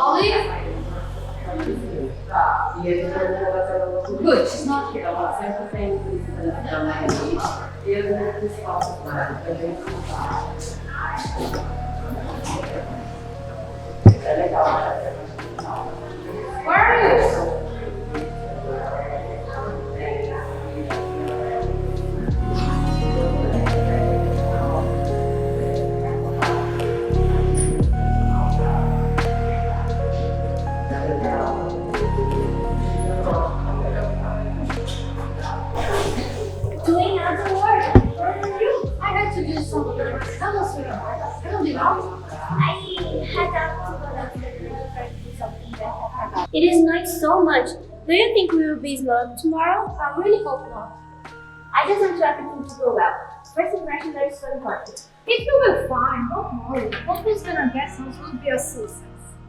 Molly? Good, she's not here. Where are you? Doing other work. Where are you? I had to do some work. Tell us where you are. I don't belong. I had out to go down to the river for something that I forgot. It is snowing so much. Do you think we will be snowed tomorrow? I really hope not. I just want everything to go well. First impressions are so important. It will be fine, don't worry. What was gonna guess house will be a success.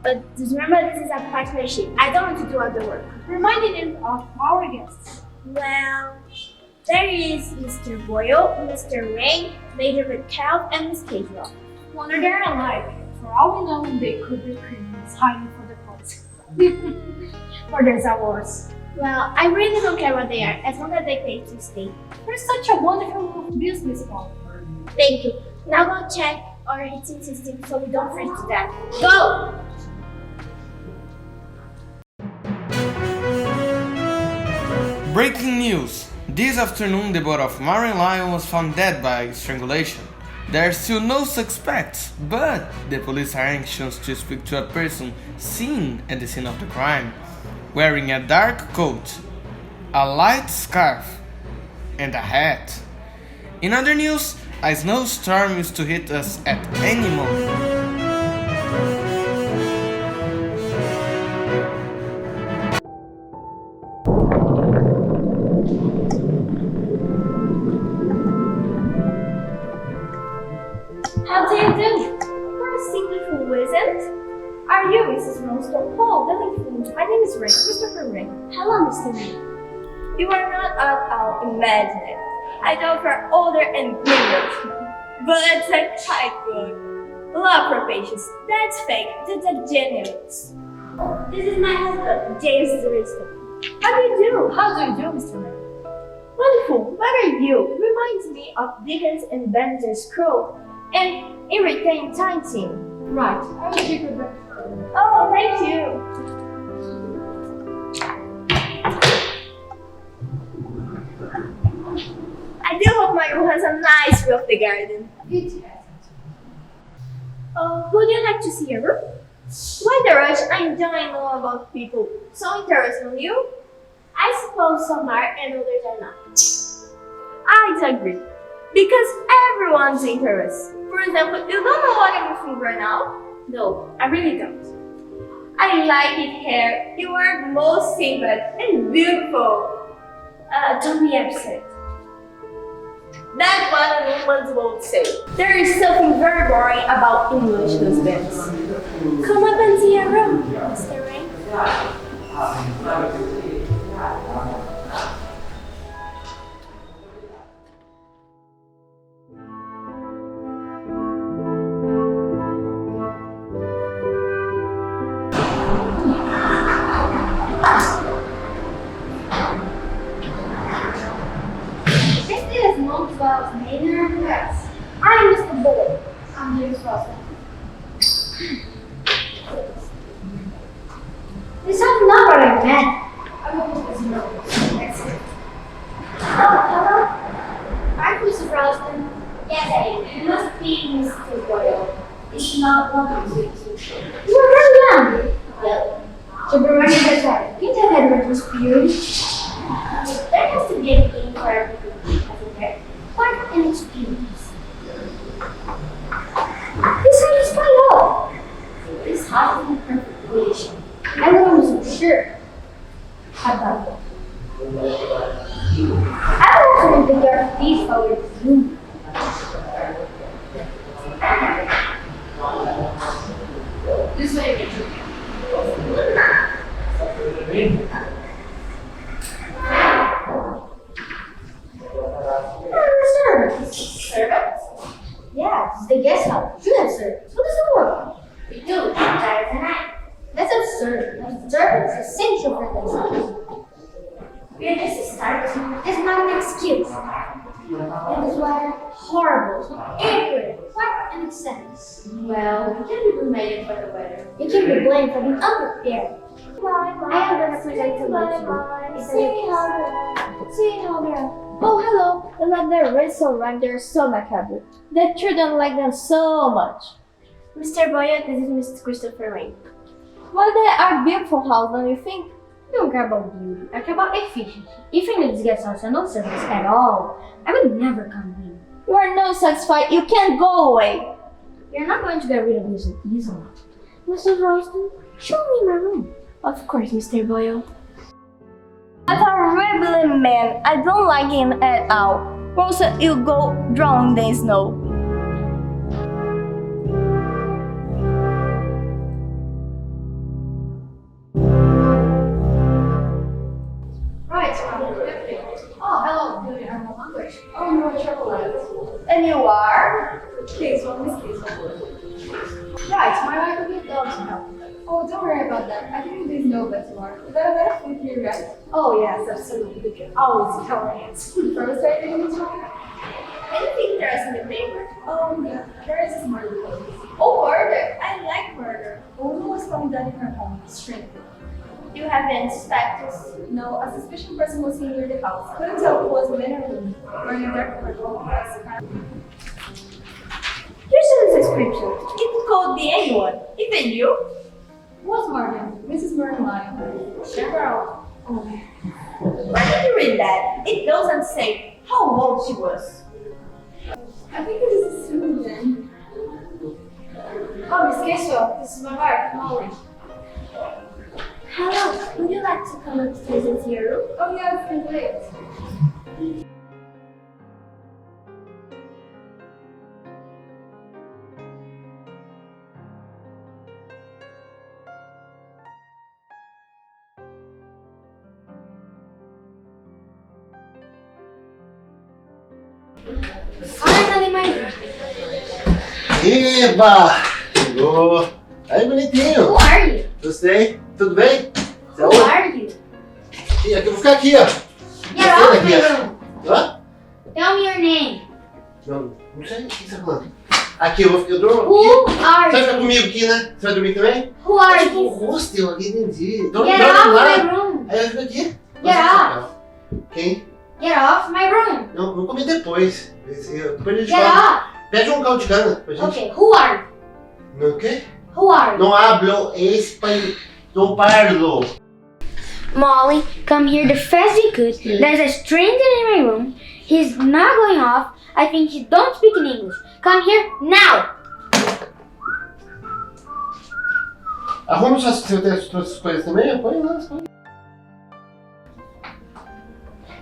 But just remember, this is a partnership. I don't want to do other work. Reminding them of our guests. Well, there is Mr. Boyle, Mr. Rain, Major McCall, and Miss Casual. Wonder they're alive. For all we know, they could be criminals hiding for the police. Or there's a worse. Well, I really don't care what they are, as long as they pay to stay. You're such a wonderful business partner. Thank you. Now go check our heating system so we don't freeze to death. Go! Breaking news! This afternoon, the body of Marion Lyon was found dead by strangulation. There are still no suspects, but the police are anxious to speak to a person seen at the scene of the crime, wearing a dark coat, a light scarf, and a hat. In other news, a snowstorm is to hit us at any moment. How do you do? You're simply who isn't? Are you Mrs. Mousetrap? Oh, Elenco. My name is Ray, Christopher Ray. Hello, Mr. Ray. You are not at all imaginary. I know you're older and brilliant, but that's quite good. Love for patience. That's fake. That's a genuine. This is my husband, James Zaristo. How do you do? How do you do, Mr. Ray? Wonderful. What are you? Reminds me of Dickens and Benjamin Scroll and Irritating Tintin. Right, I will take your breakfast. Oh, thank you. I do hope my room has a nice view of the garden. It hasn't. Would you like to see a room? Why the rush? I don't know about people. So interesting on you? I suppose some are and others are not. I'd agree. Because everyone's interested. For example, you don't know what I'm thinking right now? No, I really don't. I like it here. You are most simple and beautiful. Don't be upset. That's what women won't say. There is something very boring about English husbands. Come up and see a room, Mr. Rain. I'm Mr. Boyle. I'm James Rosa. This is not what I meant. I will put this in your That's it. Oh, hello? I'm Mr. Ralston. Yes, I am. You must be Mr. Boyle. It's not one of you. You're very young. Well, So be ready to get started. you have had a experience. There has to be a beginning for everything, hasn't there? What an experience. This house is quite old. This house is in perfect condition. Everyone is so sure. How about that? I don't want to make the dark piece for your room. This way, Richard. Servants? Yeah, the guest house. You have servants. What does it work? We do. Giles and I. That's a Observance is essential for this. We are just starting. It's not an excuse. It is rather horrible, inaccurate, quite an excess. Well, we can't be blamed for the weather. You can be blamed for being unprepared. I am going to present to you. See how they're. Oh, hello. I love their red so rhyme. They're so macabre. The children like them so much. Mr. Boya, this is Mrs. Christopher Rain. Well, they are beautiful house, don't you think? I don't care about beauty. I care about efficiency. If I need to get some no service at all, I would never come here. You are not satisfied. You can't go away. You're not going to get rid of this easily. Mrs. Ralston, show me my room. Of course, Mr. Boyle. That's a rebellion man. I don't like him at all. Rosa, you go drown in the snow. Right. Oh, hello. Do you have no language? Oh, no, chocolate. And you are? Case one, Miss Case one. Right, my wife will be dogs now. Oh, don't worry about that. I think you know that you are. Is that a better food here, right? Oh, yes, absolutely. We can always eat our hands. First, I think it's right. Anything interesting in the paper? Yeah. There is this murder case. Oh, murder. I like murder. A woman was found dead in her home, strangled. Do you have any suspects? No, a suspicious person was seen near the house. Couldn't tell who was man or woman. Wearing a dark purple dress. Here's a description. It could be anyone, even you. What's Morgan? Mrs. Morgan Lyon. Several. Oh. Why did you read that? It doesn't say how old she was. I think it is a Susan. Oh, Miss Caswell, this is my wife, Molly. Hello, would you like to come upstairs into your room? Oh, yeah, it's been late. Finally, my room. Eba! Chegou! Aí, bonitinho! Who are you? Gostei? Tudo bem? Who are you? Aqui, eu vou ficar aqui, ó. Get off my room. Hã? Tell me your name. Não sei o que você tá falando. Aqui, eu durmo Who aqui. are Você vai ficar you? comigo aqui, né? Você vai dormir também? Who are Tipo, you? hostel aqui, entendi. Dorme Get off lá. my room. Aí eu fico aqui. Get off. Quem? Get off my room. Não, vou comer depois. Depois a gente Get fala. off. Pede um caldo de cana pra gente. Okay, who are you? No quê? Who are you? Não hablo espanhol. Não parlo. Molly, come here the fast you could. There's a stranger in my room. He's not going off. I think he don't speak in English. Come here now. Arruma suas coisas também? Põe lá as coisas.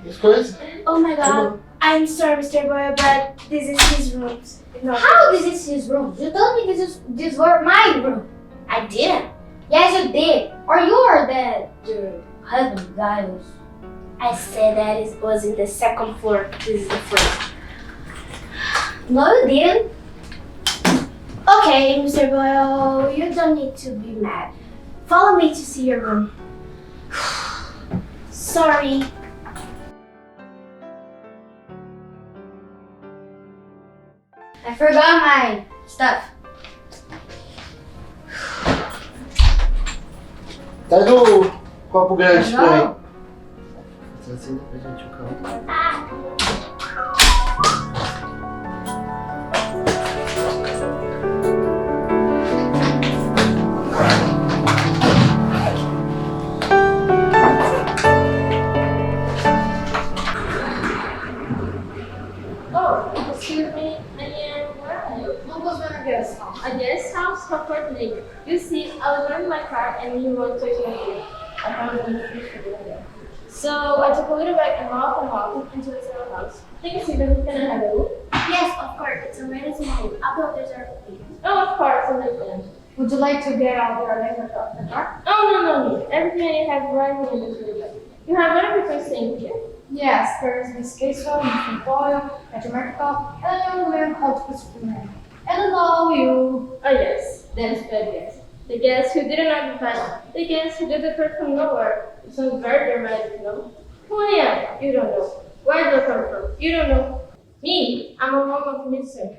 As coisas. Oh my God. I'm sorry, Mr. Boyle, but this is his room. How this is his room? You told me this were my room. I didn't. Yes, you did. Or you are your husband, Giles. I said that it was in the second floor. This is the first. No, you didn't. Okay, Mr. Boyle, you don't need to be mad. Follow me to see your room. Sorry. I forgot my stuff. Traz o copo grande Não. pra mim. Traz assim pra gente o caldo. Oh, excuse me. Where are you? Almost went to guest house. A guest house for neighbor. You see, I was running my car and you were touching me. I found it in the Ficha. So I took a little back and walked into the sale house. Take a seat, then we can have a look. Yes, of course. It's a really small room. I'll go reserve a seat. Oh, of course, understand. Would you like to get out your language off the car? Oh, no. Everything I have right here in this room. You have other people staying here? Yes, there is Miss Caswell, Mr. Boyle, Mr. Merkel, and a young man called Christopher Rain. And I know you. Oh, yes. That is good, yes. The guest who didn't know the plan. The guest who did appear from nowhere. It sounds very dramatic, no? Who I am? You don't know. Where do I come from? You don't know. Me? I'm a woman of mystery.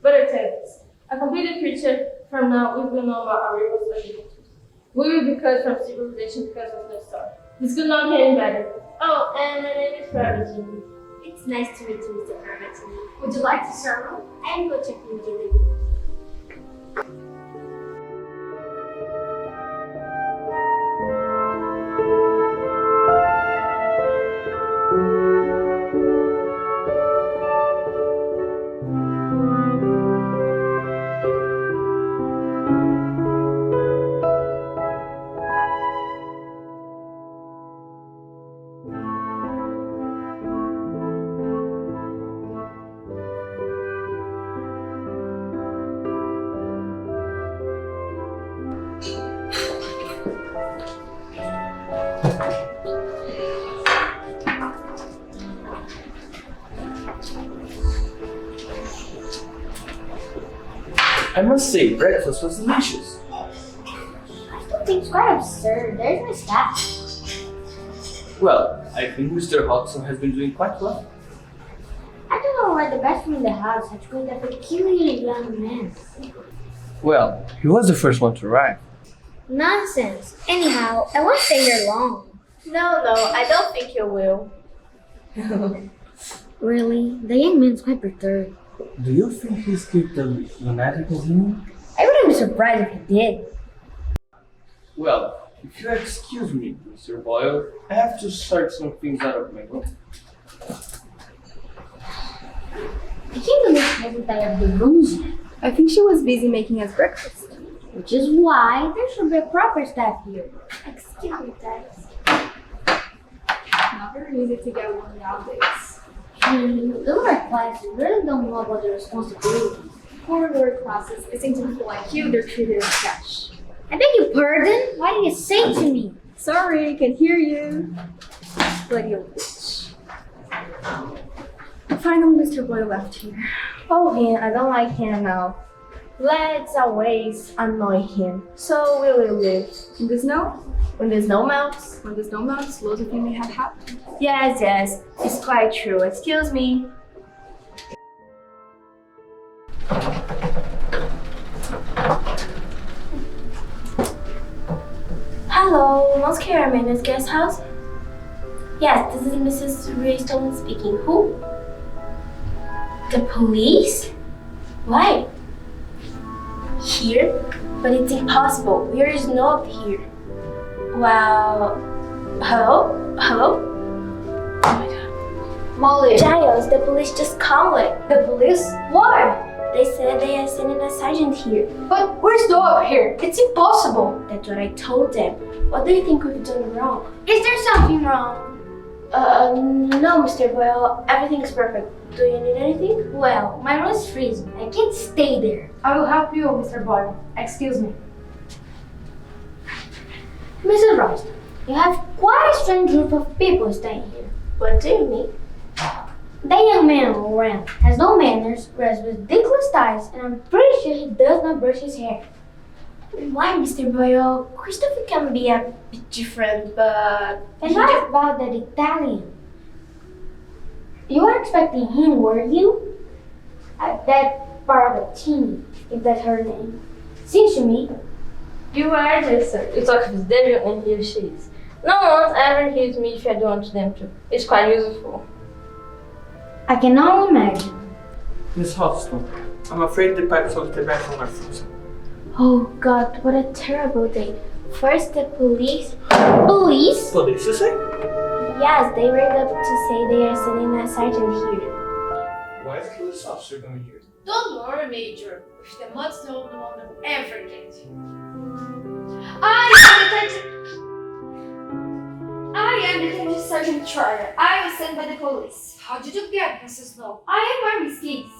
But I tell you this. A completed creature from now we will know about our responsibilities. We will be cut from civilization because of the star. This could not get any better. Oh, and my name is Prodigy. It's nice to meet you, Mr. Prodigy. Would you like to serve? I'm going to check immediately. I must say, breakfast was delicious. I don't think it's quite absurd. There's no staff. Well, I think Mr. Hodgson has been doing quite well. I don't know why the best room in the house had to go that peculiar young man. Well, he was the first one to arrive. Nonsense. Anyhow, I won't stay here long. No, I don't think you will. Really? The young man's quite perturbed. Do you think he escaped the lunatic asylum? I wouldn't be surprised if he did. Well, if you excuse me, Mr. Boyle, I have to sort some things out of my room. I can't believe she hasn't tired the rooms yet. I think she was busy making us breakfast. Which is why there should be a proper staff here. Excuse me, guys. Not very easy to get one nowadays. The lower classes really don't know about their responsibilities. Poor lower classes, it seems people like you, they're treated as cash. I beg your pardon? Why do you say to me? Sorry, can hear you. Bloody old bitch. Finally, Mr. Boyle left here. Oh, him. I don't like him now. Let's always annoy him. So we will live. In the snow? When the snow melts. When the snow melts, loads of things may have happened. Yes. It's quite true. Excuse me. Hello, Most Caramel's guest house? Yes, this is Mrs. Raystone speaking. Who? The police? Why? Here? But it's impossible. There is no up here. Well, hello? Oh my god. Molly. Giles, the police just called it. The police? Why? They said they are sending a sergeant here. But where's the up here? It's impossible. That's what I told them. What do you think we've done wrong? Is there something wrong? No, Mr. Boyle. Everything's perfect. Do you need anything? Well, my room is freezing. I can't stay there. I will help you, Mr. Boyle. Excuse me. Mrs. Royston, you have quite a strange group of people staying here. What do you mean? That young man around has no manners, wears ridiculous ties, and I'm pretty sure he does not brush his hair. Why, Mr. Boyle? Christopher can be a bit different, but... And what about that Italian? You were expecting him, were you? That Parvatini, if that's her name. Seems to me. You are just, sir. You talk with David and here she is. No one ever hears me if I don't want them to. It's quite useful. I can only imagine. Miss Hodgson, I'm afraid the pipes of the bathroom are frozen. Oh God, what a terrible day. First the police. Police? Police, you say? Yes, they rang up to say they are sending a sergeant here. Why is the police officer coming here? Don't worry, Major. With the mud snow, no one will ever get you. I am Detective Sergeant Troyer. I was sent by the police. How did you get Mrs. Snow? I am wearing skis.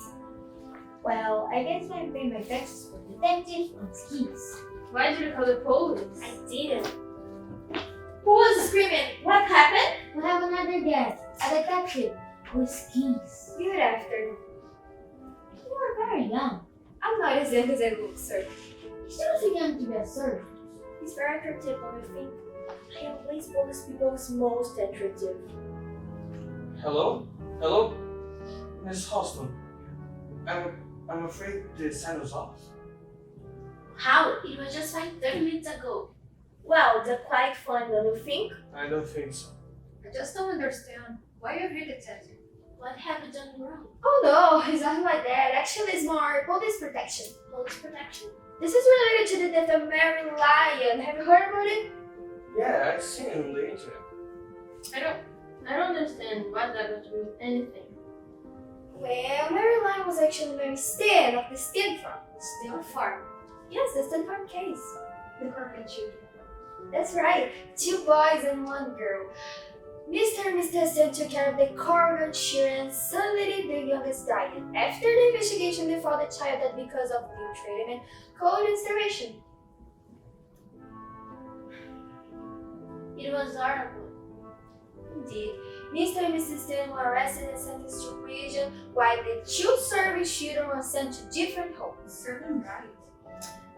Well, I guess I pay my taxes for detective on skis. Why did you call the police? I didn't. Who was screaming? What happened? We have another guest, a detective with skis. Good afternoon. You are very young. I'm not as young as I look, sir. Still think I'm to be a servant. He's very attractive, don't you think? I always police people is most attractive. Hello? Hello? Miss Houston. I'm afraid the sign was off. How? It was just like 30 minutes ago. Well, that's quite fun, don't you think? I don't think so. I just don't understand. Why you hate it, Teddy? What have you done wrong? Oh no, it's nothing like that. Actually, it's more police protection. Police protection? This is related to the death of Mary Lyon. Have you heard about it? Yeah, I've seen it on the internet. I don't understand what that got to do with anything. Well, Mary Lyon was actually Mary Stan of the Stan farm. Still farm. Yes, the Stan farm case. The corporate children. That's right, 2 boys and 1 girl. Mr. and Mrs. Stan took care of the cargo insurance. Suddenly, the youngest died. After the investigation, they found the child died because of ill treatment, cold and starvation. It was horrible. Indeed, Mr. and Mrs. Stan were arrested and sentenced to prison, while the 2 service children were sent to different homes. Certain right.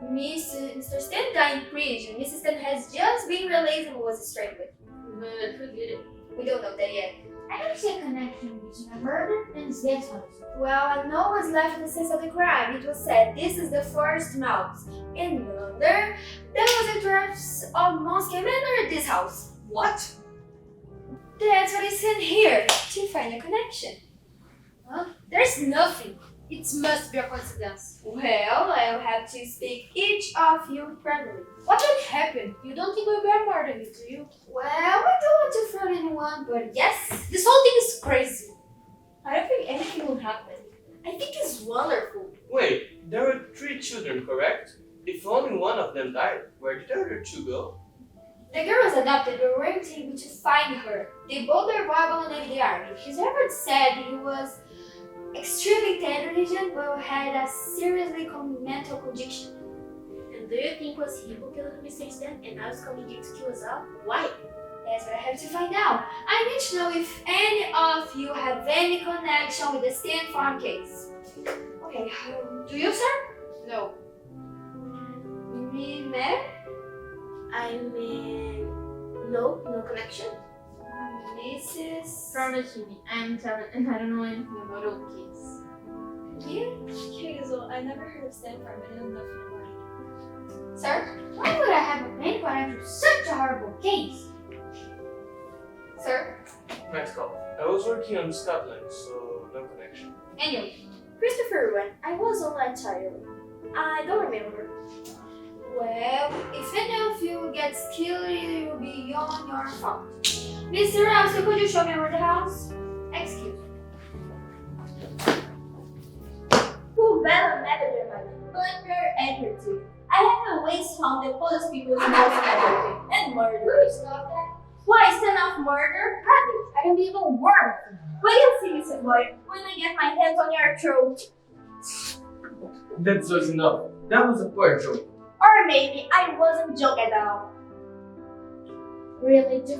Mr. Stan died in prison. Mrs. Stan has just been released and was strangled. But who did it? We don't know that yet. I don't see a connection between a murder and his death house. Well, no one's left at the scene of the crime. It was said this is the first mouse. And under, there was a trace of mouse came under this house. What? That's what is in here, to find a connection. Well, there's nothing. It must be a coincidence. Well, I'll have to speak each of you privately. What would happen? You don't think we'll bear more than it, do you? Well, I don't want to throw anyone, but yes, This whole thing is crazy. I don't think anything will happen. I think it's wonderful. Wait, there were 3 children, correct? If only one of them died, where did the other 2 go? The girl was adopted, but we weren't able to find her. They both survived in the army. His record said he was extremely intelligent, but had a seriously mental condition. And do you think it was he who killed Mr. Stan and I was coming here to kill us all? Why? That's what I have to find out. I need to know if any of you have any connection with the Stan farm case. Okay, do you, sir? No. Me, madam? I mean, no connection. Mrs. Promise me, I'm telling, and I don't know anything about old kids. Hazel, I never heard of Stan farm. I know nothing about it. Sir? Why would I have a main connection to such a horrible case? Sir? Nice call. I was working on Scotland, so no connection. Anyway, Christopher went. I was on that child. I don't remember. Well, if any of you gets killed, it will be on your fault. Mr. Ramsey, could you show me around the house? Excuse me. Who better manager but very attractive. I have always found the police people most attractive and murder. Will you stop that? Why stand off murder? Rubbish! I don't believe a word of it. Will you see, Mr. Boy, when I get my hands on your throat? That was enough. That was a poor joke. Or maybe I wasn't joking at all. Really? To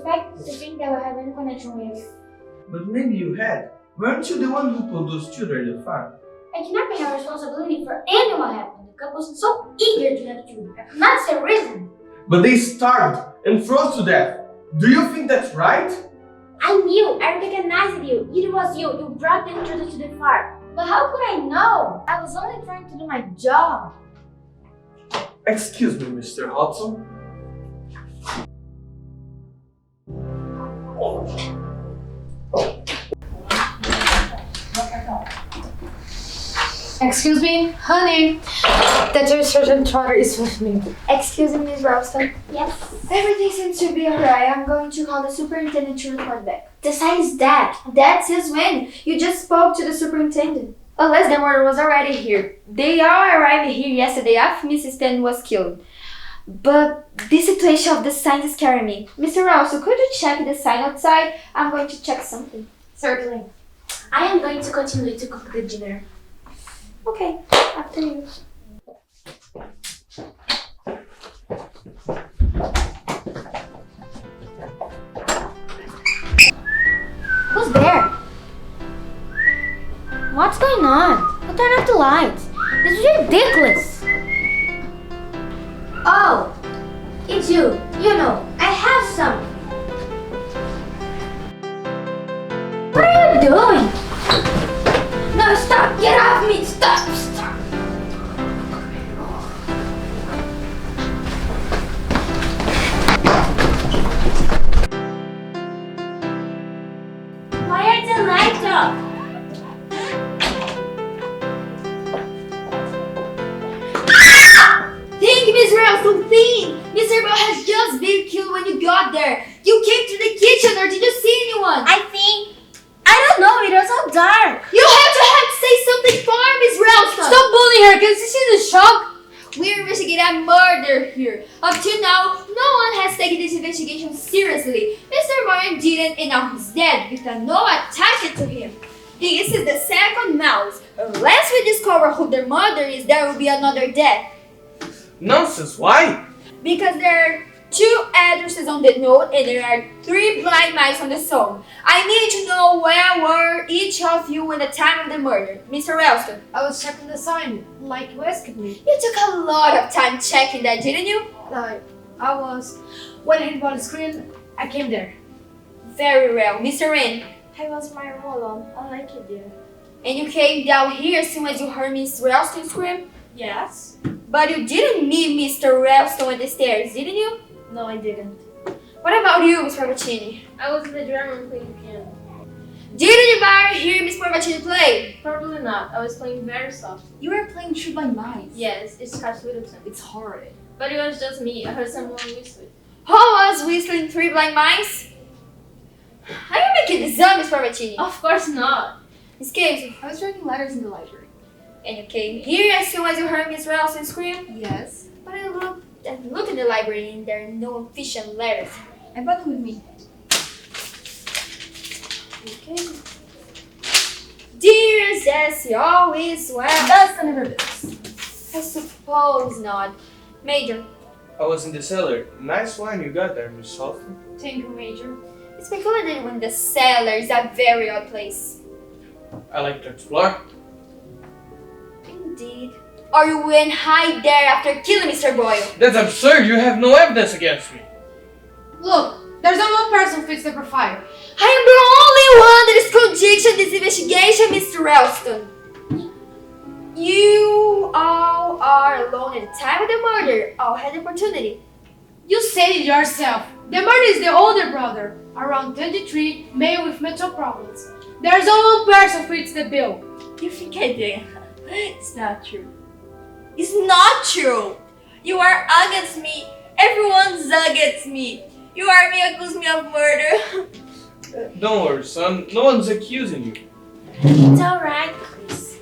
think that we have any connection with? But maybe you had. Weren't you the one who put those children in the farm? I cannot take our responsibility for any what happened. The couple was so eager to have children. I cannot say a reason. But they starved and froze to death. Do you think that's right? I knew. I recognized you. It was you. You brought them to the farm. But how could I know? I was only trying to do my job. Excuse me, Mr. Hudson. Excuse me, honey. The Sergeant Trotter is with me. Excuse me, Miss Ralston. Yes. Everything seems to be alright. I'm going to call the superintendent to report back. Besides that, That's his win. You just spoke to the superintendent. Unless the murder was already here. They all arrived here yesterday after Mrs. Stan was killed. But this situation of the signs is scaring me. Mr. Ralston, could you check the sign outside? I'm going to check something. certainly. I am going to continue to cook the dinner. Okay, after you. Who's there? What's going on? I'll turn off the lights. This is ridiculous. too. You know, I have some. What are you doing? No, stop! Get off me! Stop! Stop! Why are the lights off? Think, Miss Ralston, think! Mr. Bell has just been killed when you got there. You came to the kitchen, or did you see anyone? I don't know, it was so dark. You have to say something far, Miss Ralston! Stop bullying her! Can she see the shock? We're investigating a murder here. Up to now, no one has taken this investigation seriously. Mr. Martin didn't, and now he's dead with no attached to him. This is the second mouse. Unless we discover who the murderer is, there will be another death. Nonsense, why? Because there are 2 addresses on the note and there are 3 blind mice on the song. I need to know where were each of you in the time of the murder. Mr. Ralston. I was checking the sign, like you asked me. You took a lot of time checking that, didn't you? I was. When I hit on the screen, I came there. Very well. Mr. Wren. I was in my room alone. I like it there. And you came down here as soon as you heard Miss Ralston scream? Yes? But you didn't meet Mr. Ralston at the stairs, didn't you? No, I didn't. What about you, Miss Parvacini? I was in the drum room playing the piano. Didn't you ever hear Miss Parvacini play? Probably not. I was playing very soft. You were playing True by Mice. Yes, it's Scott Whittleton. It's horrid. But it was just me. I heard someone whistling. Who was whistling 3 blind mice? Are you making this up, Miss Parvacini? Of course not. Miss Casey. I was writing letters in the library. And you came here as soon as you heard Miss Ralston scream? Yes. But I looked in the library and there are no official letters. I brought them with me. Okay. Dear Jessie, all is well. That's none of her business. I suppose not. Major, I was in the cellar. Nice wine you got there, Miss Halston. Thank you, Major. it's speculated when the cellar is a very odd place. I like to explore. Indeed. Or you went hide there after killing Mr. Boyle. That's absurd. You have no evidence against me. Look, there's only one person who fits the profile. I am the only one that is conducting this investigation, Mr. Ralston. You all are alone at the time of the murder. All had the opportunity. You said it yourself. The murder is the older brother, around 23, male with mental problems. There's only one person who fits the bill. You think I did? It's not true. It's not true. You are against me. Everyone's against me. You are me accuse me of murder. Don't worry, son. No one's accusing you. It's alright, Chris.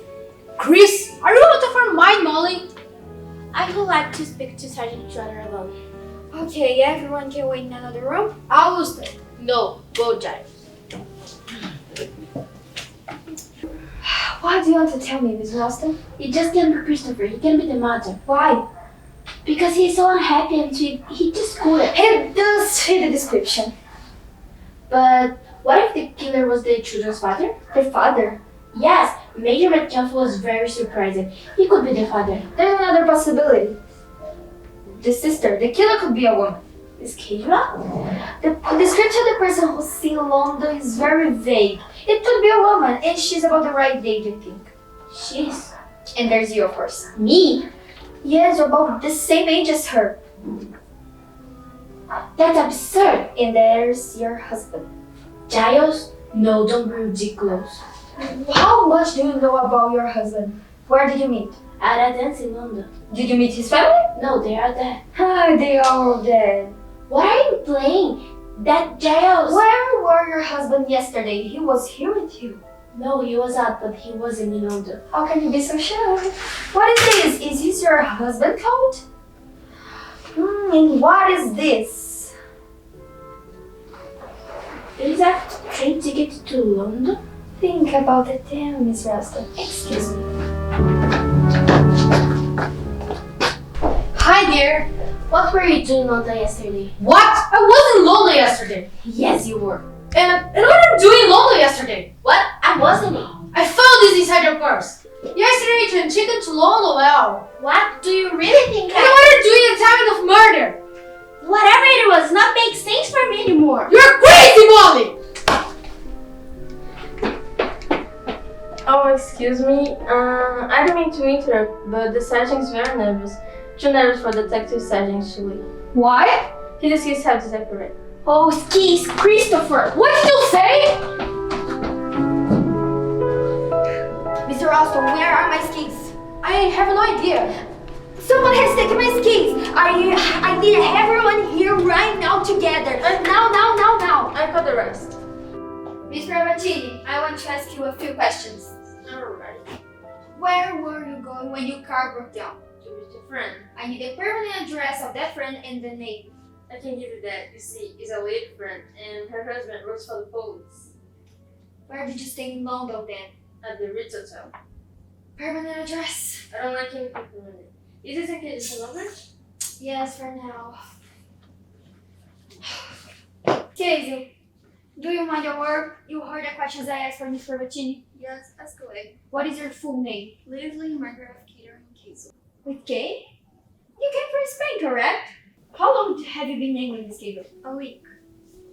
Chris, are you out of your mind, Molly? I would like to speak to Sergeant Trotter alone. Okay, everyone can wait in another room. I will stay. No, go Giles. What do you want to tell me, Miss Ralston? He just can't be Christopher. He can be the mother. Why? Because he's so unhappy and he just couldn't. He does fit the description. But what if the killer was the children's father? The father. Yes, Major Metcalf was very surprised. He could be the father. There's another possibility. The sister. The killer could be a woman. Is Kayla? The description of the person who's seen London is very vague. It could be a woman, and she's about the right age, I think. She's And there's you, of course. me. Yes, you're about the same age as her. That's absurd. And there's your husband. Giles? No, don't be ridiculous. How much do you know about your husband? Where did you meet? At a dance in London. Did you meet his family? No, they are dead. Ah, they are all dead. What are you playing? That Giles. Where were your husband yesterday? He was here with you. No, he was out, but he wasn't in London. How can you be so sure? What is this? Is this your husband coat? And what is this? Is that train ticket to London? Think about it then, Miss Ralston. Excuse me. Hi, dear. What were you doing in London yesterday? What? I wasn't in London yesterday. Yes, you were. And what are you doing in London yesterday? What? I wasn't. I found this inside your purse. Yesterday you turned chicken to London. Well. What do you really think And what are you doing at the time of murder? Whatever it was, not make sense for me anymore. You're crazy, Molly! Oh, excuse me. I don't mean to interrupt, but the sergeant is very nervous. Too nervous for Detective Sergeant Chile. Why? His skills have disappeared. Oh, skis, Christopher. What did you say? Mr. Ralston, where are my skis? I have no idea. Someone has taken my skis. I need everyone here right now together. Now. I got the rest. Mr. Abatini, I want to ask you a few questions. Alright. Where were you going when your car broke down? To meet a friend. I need the permanent address of that friend and the name. I can give you that. You see, it's a lady friend, and her husband works for the police. Where did you stay in London then? At the Ritz Hotel. Permanent address? I don't like any people. Is this okay? Is the number? Yes, for now. Casey, do you mind your work? You heard the questions I asked for Mr. Battini? Yes, ask away. What is your full name? Leslie Margaret Keter and Casey. With K? You came from Spain, correct? How long have you been naming this cable? A week.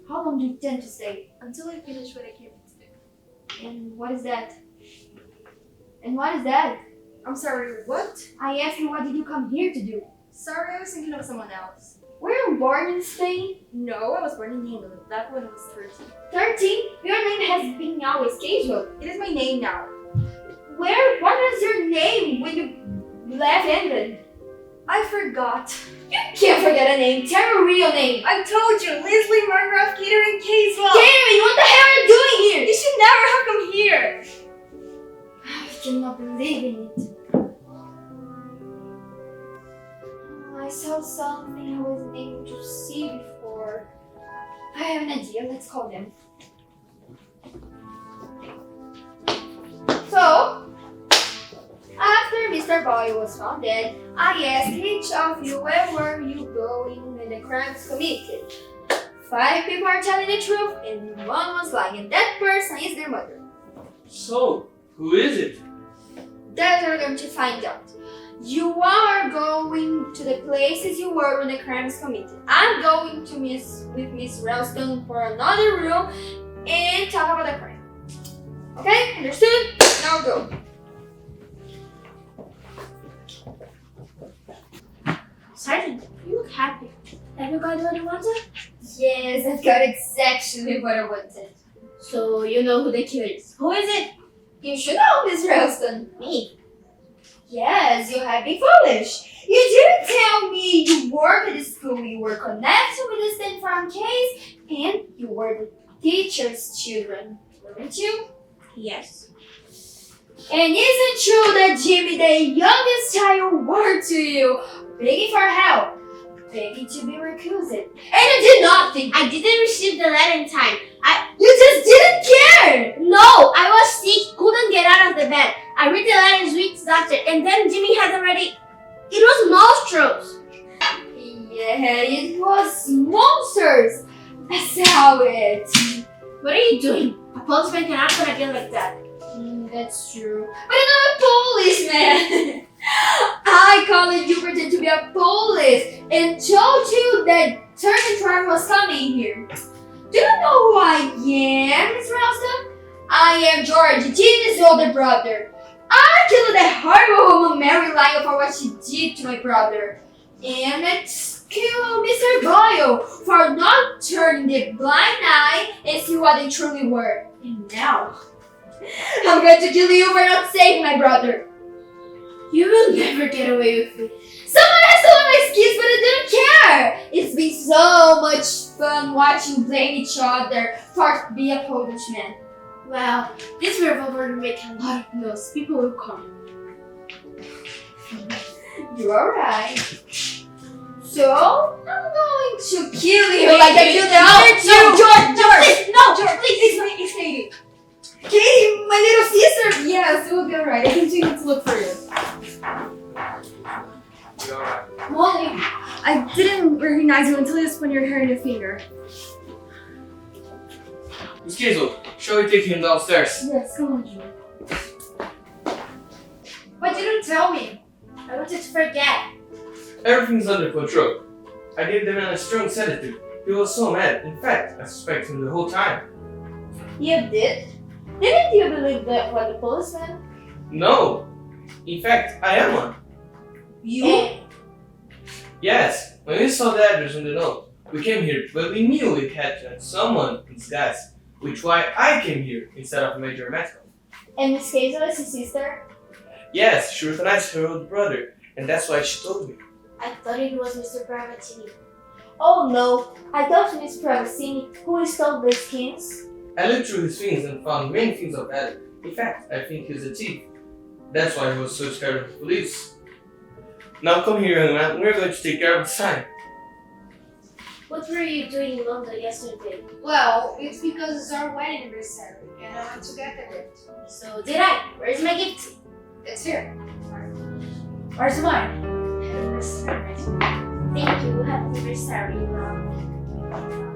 How long do you intend to stay? Until I finish what I came to do. And what is that? And what is that? I'm sorry, what? I asked you what did you come here to do? Sorry, I was thinking of someone else. Were you born in Spain? No, I was born in England. Back when I was 13. 13? Your name has been always casual. It is my name now. What was your name when you left England? I forgot. You can't forget a name. Tell your real name. I told you, Leslie Margaret Keter and Casewell. Jamie, what the hell are you doing here? You should never have come here. I cannot believe in it. I saw something I wasn't able to see before. I have an idea. Let's call them. So, after Mr. Boyle was found dead, I asked each of you where were you going when the crime was committed. 5 people are telling the truth and 1 was lying, and that person is their mother. So, who is it? That we're going to find out. You are going to the places you were when the crime is committed. I'm going to with Miss Ralston for another room and talk about the crime. Okay? Understood? Now go. Sergeant, you look happy. Have you got what you wanted? Yes, I've got exactly what I wanted. So you know who the killer is. Who is it? You should know, Miss Ralston. Me. Yes, you have been foolish. You didn't tell me you work at the school, you were connected with the Stand Farm case, and you were the teacher's children, weren't you? Yes. And isn't true that Jimmy, the youngest child, word to you, begging for help, begging to be recused, and you did nothing. I didn't receive the letter in time. You just didn't care. No, I was sick, couldn't get out of the bed. I read the letters weeks after, and then Jimmy had already... It was Mousetrap. Yeah, it was monsters. That's how it. What are you doing? A policeman cannot put a gun like that. That's true. But I'm not a policeman. I called you pretend to be a police and told you that certain driver was coming here. Do you know who I am, Miss Ralston? I am George, Tina's older brother. I killed that horrible woman Mary Lyle for what she did to my brother. And let's kill Mr. Boyle for not turning the blind eye and see what they truly were. And now, I'm going to kill you for not saving my brother. You will never get away with it. Someone has stolen my skis, but I didn't care. It's been so much fun watching you blame each other for being a policeman. Well, this revolver will make a lot of noise. People will come. You're alright. So, I'm going to kill you like I killed the other two. George! No, George, please! It's Katie. Katie, my little sister. Yes, it will be alright. I continue to look for you. You alright? Molly, I didn't recognize you until you spun your hair in your finger. Miss Kiesel, shall we take him downstairs? Yes, come on, George. Why didn't you tell me? I wanted to forget. Everything's under control. I gave the man a strong sedative. He was so mad. In fact, I suspected him the whole time. You did? Didn't you believe that was the policeman? No! In fact, I am one. You? Yes, when we saw the address on the note, we came here, but we knew we had to have someone in disguise, which why I came here instead of Major Metcalf. And Miss Hazel is his sister? Yes, she recognized her old brother, and that's why she told me. I thought it was Mr. Pravatini. Oh no, I thought Miss Pravatini who stole the skins. I looked through his things and found many things of value. In fact, I think he's a thief. That's why he was so scared of the police. Now come here, young man. We're going to take care of the sign. What were you doing in London yesterday? Well, it's because it's our wedding anniversary and I want to get a gift. So did I. Where's my gift? It's here. Where's mine? Anniversary. Thank you. Happy anniversary, Mom.